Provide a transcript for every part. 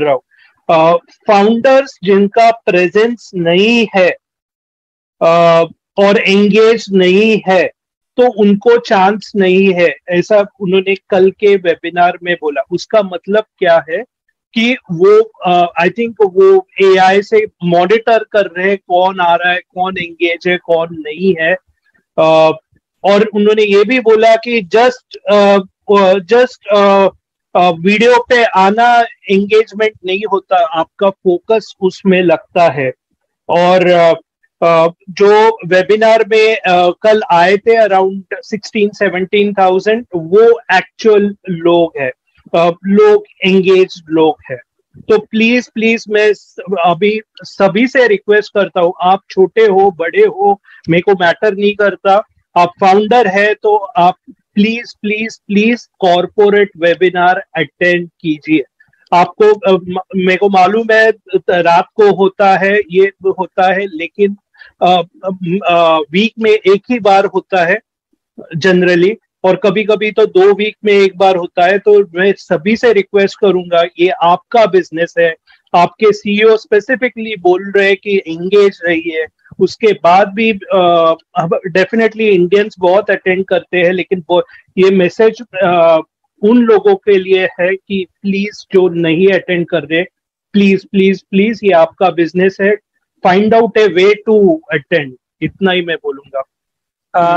रहा हूँ, फाउंडर्स जिनका प्रेजेंस नहीं है और एंगेज नहीं है तो उनको चांस नहीं है, ऐसा उन्होंने कल के वेबिनार में बोला। उसका मतलब क्या है कि वो आई थिंक वो एआई से मॉनिटर कर रहे हैं कौन आ रहा है, कौन एंगेज है, कौन नहीं है। और उन्होंने ये भी बोला कि जस्ट वीडियो पे आना एंगेजमेंट नहीं होता, आपका फोकस उसमें लगता है। और जो वेबिनार में कल आए थे अराउंड 16-17,000, वो एक्चुअल लोग हैं, लोग एंगेज लोग हैं। तो प्लीज प्लीज मैं अभी सभी से रिक्वेस्ट करता हूँ, आप छोटे हो बड़े हो मेरे को मैटर नहीं करता, आप फाउंडर है तो आप please please please corporate webinar attend कीजिए। आपको मेरे को मालूम है रात को होता है, ये होता है, लेकिन वीक में एक ही बार होता है जनरली, और कभी कभी तो 2 वीक में एक बार होता है। तो मैं सभी से रिक्वेस्ट करूंगा, ये आपका बिजनेस है, आपके सीईओ स्पेसिफिकली बोल रहे हैं कि एंगेज रहिए। उसके बाद भी डेफिनेटली इंडियंस बहुत अटेंड करते हैं, लेकिन ये मैसेज उन लोगों के लिए है कि प्लीज जो नहीं अटेंड कर रहे, प्लीज प्लीज प्लीज, ये आपका बिजनेस है, find out a way to attend. इतना ही मैं बोलूंगा।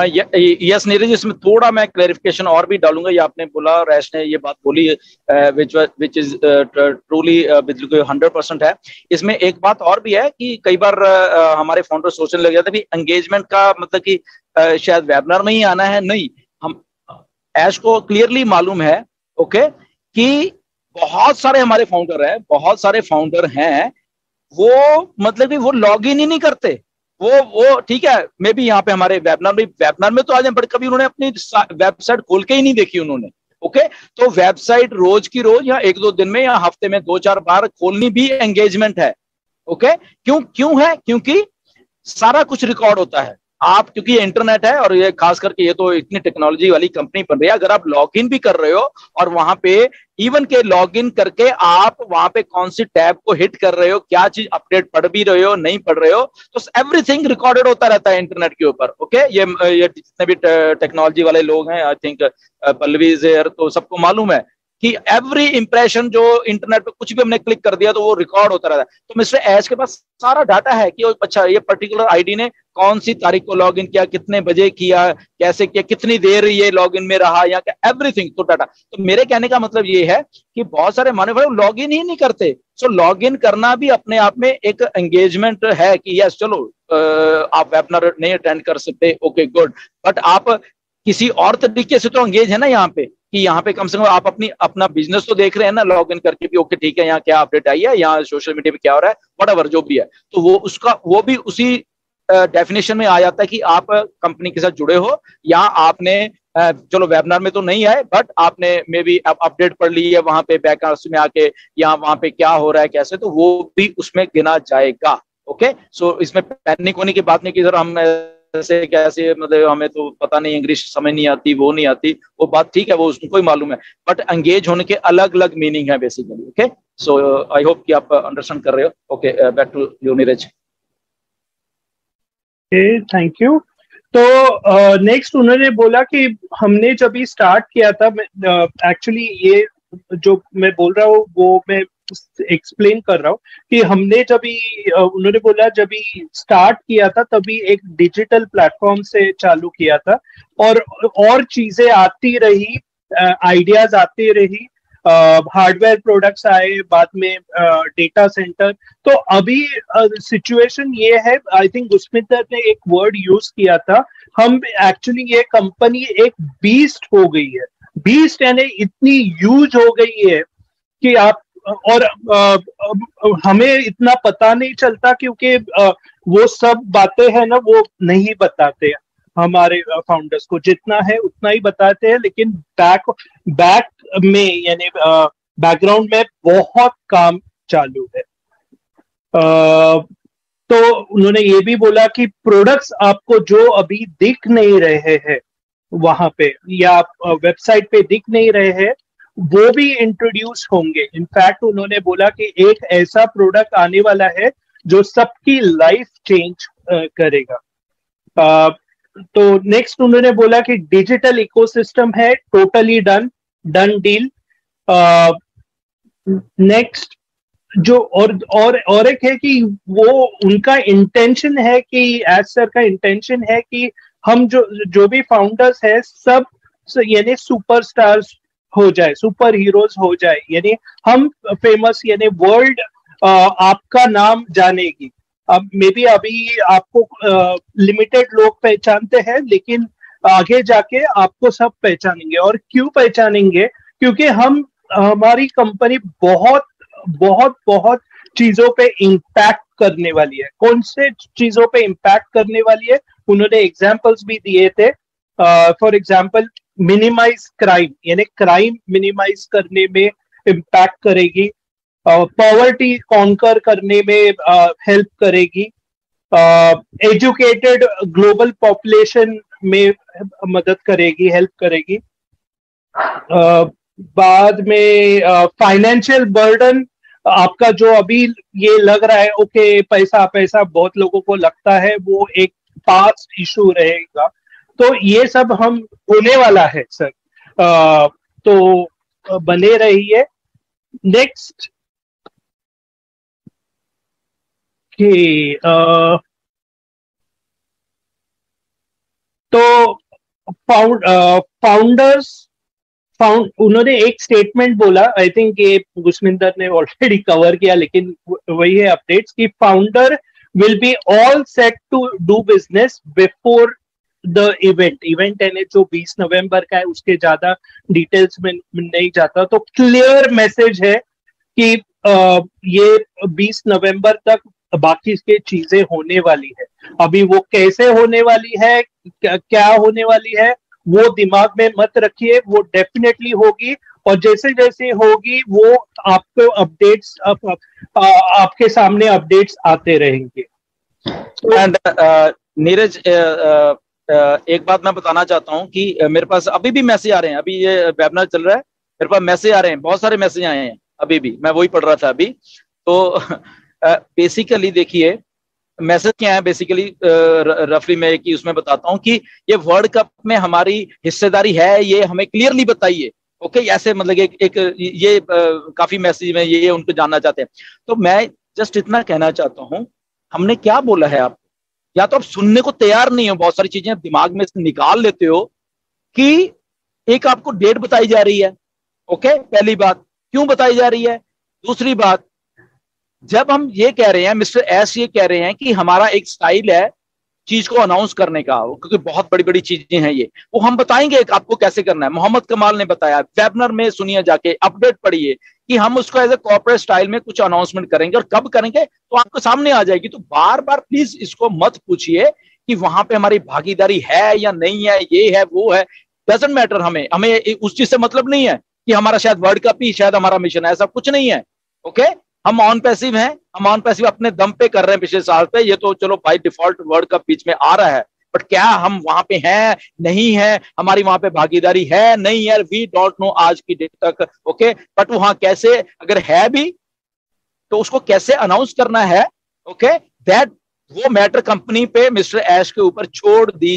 यस नीरज, इसमें थोड़ा मैं क्लेरिफिकेशन और भी डालूंगा। ये आपने बोला, रैश ने ये बात बोली, विच इज ट्रूली बिल्कुल 100% है। इसमें एक बात और भी है कि कई बार हमारे फाउंडर सोचने लग जाते हैं एंगेजमेंट का मतलब कि शायद वेबिनार में ही आना है। नहीं, हम ऐश को क्लियरली मालूम है ओके कि बहुत सारे हमारे फाउंडर हैं, बहुत सारे फाउंडर हैं वो मतलब कि वो लॉग इन ही नहीं करते। वो ठीक है, मे भी यहाँ पे हमारे वेबिनार में तो आ जाए, बट कभी उन्होंने अपनी वेबसाइट खोल के ही नहीं देखी उन्होंने। ओके, तो वेबसाइट रोज की रोज या 1-2 दिन में या हफ्ते में 2-4 बार खोलनी भी एंगेजमेंट है। ओके, क्यों है? क्योंकि सारा कुछ रिकॉर्ड होता है। आप क्योंकि इंटरनेट है और ये खास करके ये तो इतनी टेक्नोलॉजी वाली कंपनी बन रही है, अगर आप लॉग इन भी कर रहे हो और वहां पे इवन के लॉग इन करके आप वहां पे कौन सी टैब को हिट कर रहे हो, क्या चीज अपडेट पढ़ भी रहे हो नहीं पढ़ रहे हो, तो एवरीथिंग रिकॉर्डेड होता रहता है इंटरनेट के ऊपर। ओके, ये जितने भी टेक्नोलॉजी वाले लोग हैं, I think Pallavi is here, तो सबको मालूम है कि एवरी इंप्रेशन जो इंटरनेट पे कुछ भी हमने क्लिक कर दिया तो वो रिकॉर्ड होता रहता है। तो मिस्टर एच के पास सारा डाटा है कि अच्छा ये पर्टिकुलर आईडी ने कौन सी तारीख को लॉगिन किया, कितने बजे किया, कैसे किया, कितनी देर ये लॉगिन में रहा, या क्या एवरीथिंग तो डाटा। तो मेरे कहने का मतलब ये है कि बहुत सारे मानव लॉगिन ही नहीं करते। सो लॉगिन करना भी अपने आप में एक एंगेजमेंट है कि यस चलो आप वेबिनार नहीं अटेंड कर सकते, ओके गुड, बट आप किसी और तरीके से तो एंगेज है ना यहाँ पे, कि यहाँ पे कम से कम आप अपना बिजनेस तो देख रहे हैं ना लॉग इन करके भी। ओके ठीक है, यहाँ क्या अपडेट आई है, यहाँ सोशल मीडिया पे क्या हो रहा है, व्हाटएवर जो भी है, तो वो भी उसी डेफिनेशन में आ जाता है कि आप कंपनी के साथ जुड़े हो, या आपने चलो वेबिनार में तो नहीं आए बट आपने मे बी अपडेट पढ़ ली है वहां पे बैकआउट में आके, या वहां पे क्या हो रहा है कैसे, तो वो भी उसमें गिना जाएगा। ओके, सो इसमें पैनिक होने की बात नहीं कि सर हम ऐसे कैसे, मतलब हमें तो पता नहीं, इंग्लिश समझ नहीं आती, वो नहीं आती, वो बात ठीक है, वो उसको ही मालूम है, बट एंगेज होने के अलग अलग मीनिंग है basically. Okay, so I hope कि आप अंडरस्टैंड कर रहे हो। Okay, back to you Neeraj. Thank you. तो नेक्स्ट उन्होंने बोला कि हमने जब भी स्टार्ट किया था, एक्चुअली ये जो मैं बोल रहा हूँ वो मैं एक्सप्लेन कर रहा हूँ कि हमने जब भी उन्होंने बोला जब भी स्टार्ट किया था तभी एक डिजिटल प्लेटफॉर्म से चालू किया था, और चीजें आती रही, आइडियाज आती रही, हार्डवेयर प्रोडक्ट्स आए, बाद में डेटा सेंटर। तो अभी सिचुएशन ये है, आई थिंक गुस्मिता ने एक वर्ड यूज किया था, हम एक्चुअली ये कंपनी एक बीस्ट हो गई है। बीस्ट यानी इतनी यूज हो गई है कि आप और हमें इतना पता नहीं चलता क्योंकि वो सब बातें हैं ना वो नहीं बताते हमारे फाउंडर्स को, जितना है उतना ही बताते हैं, लेकिन बैक में यानी बैकग्राउंड में बहुत काम चालू है। तो उन्होंने ये भी बोला कि प्रोडक्ट्स आपको जो अभी दिख नहीं रहे हैं वहां पे या वेबसाइट पे दिख नहीं रहे हैं, वो भी इंट्रोड्यूस होंगे। इनफैक्ट उन्होंने बोला कि एक ऐसा प्रोडक्ट आने वाला है जो सबकी लाइफ चेंज करेगा। तो नेक्स्ट उन्होंने बोला कि डिजिटल इकोसिस्टम है, टोटली डन डील। नेक्स्ट जो और एक है कि वो उनका इंटेंशन है कि एज सर का इंटेंशन है कि हम जो भी फाउंडर्स है सब यानी सुपरस्टार्स हो जाए, सुपर हीरोज हो जाए, यानी हम फेमस, यानी वर्ल्ड आपका नाम जानेगी। अब मे बी अभी आपको लिमिटेड लोग पहचानते हैं, लेकिन आगे जाके आपको सब पहचानेंगे। और क्यों पहचानेंगे? क्योंकि हमारी कंपनी बहुत बहुत बहुत चीजों पे इम्पैक्ट करने वाली है। कौन से चीजों पे इम्पैक्ट करने वाली है? उन्होंने एग्जाम्पल्स भी दिए थे। फॉर एग्जाम्पल मिनिमाइज क्राइम, यानी क्राइम मिनिमाइज करने में इम्पैक्ट करेगी, पॉवर्टी कॉन्कर करने में हेल्प करेगी, एजुकेटेड ग्लोबल पॉपुलेशन में मदद करेगी, हेल्प करेगी। बाद में फाइनेंशियल बर्डन आपका जो अभी ये लग रहा है, ओके पैसा पैसा बहुत लोगों को लगता है, वो एक पास्ट इशू रहेगा। तो ये सब हम होने वाला है सर, तो बने रहिए। नेक्स्ट तो उन्होंने एक स्टेटमेंट बोला, आई थिंक ये गुस्मिंदर ने ऑलरेडी कवर किया, लेकिन वही है अपडेट्स कि founder will be all set to do business before the event यानी जो 20 नवंबर का है, उसके ज्यादा डिटेल्स में नहीं जाता। तो क्लियर मैसेज है कि ये 20 नवंबर तक बाकी के चीजें होने वाली है। अभी वो कैसे होने वाली है, क्या होने वाली है, वो दिमाग में मत रखिए, वो डेफिनेटली होगी। और जैसे जैसे होगी वो आपको अपडेट्स आपके सामने अपडेट्स आते रहेंगे। एंड नीरज, एक बात मैं बताना चाहता हूं कि मेरे पास अभी भी मैसेज आ रहे हैं, अभी ये वेबिनार चल रहा है, मेरे पास मैसेज आ रहे हैं, बहुत सारे मैसेज आए हैं अभी भी, मैं वही पढ़ रहा था अभी। तो बेसिकली देखिए मैसेज क्या है, बेसिकली रफली मैं कि उसमें बताता हूं कि ये वर्ल्ड कप में हमारी हिस्सेदारी है, ये हमें क्लियरली बताइए। ओके, ऐसे मतलब एक ये काफी मैसेज में ये उनको जानना चाहते हैं। तो मैं जस्ट इतना कहना चाहता हूं, हमने क्या बोला है आप, या तो आप सुनने को तैयार नहीं हो, बहुत सारी चीजें आप दिमाग में से निकाल लेते हो कि एक आपको डेट बताई जा रही है। ओके, पहली बात क्यों बताई जा रही है। दूसरी बात, जब हम ये कह रहे हैं, मिस्टर एस ये कह रहे हैं कि हमारा एक स्टाइल है चीज को अनाउंस करने का, क्योंकि बहुत बड़ी बड़ी चीजें हैं ये, वो हम बताएंगे आपको कैसे करना है। मोहम्मद कमाल ने बताया, वेबिनार में सुनिए जाके, अपडेट पढ़िए कि हम उसको एज ए कॉर्पोरेट स्टाइल में कुछ अनाउंसमेंट करेंगे, और कब करेंगे तो आपको सामने आ जाएगी। तो बार बार प्लीज इसको मत पूछिए कि वहां पे हमारी भागीदारी है या नहीं है, ये है वो है, डजंट मैटर। हमें उस चीज से मतलब नहीं है कि हमारा शायद वर्ल्ड कप ही शायद हमारा मिशन है, ऐसा कुछ नहीं है। ओके, हम ऑन पैसिव हैं, हम ऑन पैसिव अपने दम पे कर रहे हैं पिछले साल पे, ये तो चलो भाई डिफॉल्ट वर्ल्ड कप बीच में आ रहा है, बट क्या हम वहां पे हैं नहीं है, हमारी वहां पे भागीदारी है नहीं है, वी डोंट नो आज की डेट तक। ओके, बट वहां कैसे अगर है भी तो उसको कैसे अनाउंस करना है, ओके, दैट वो मैटर कंपनी पे मिस्टर ऐश के ऊपर छोड़ दी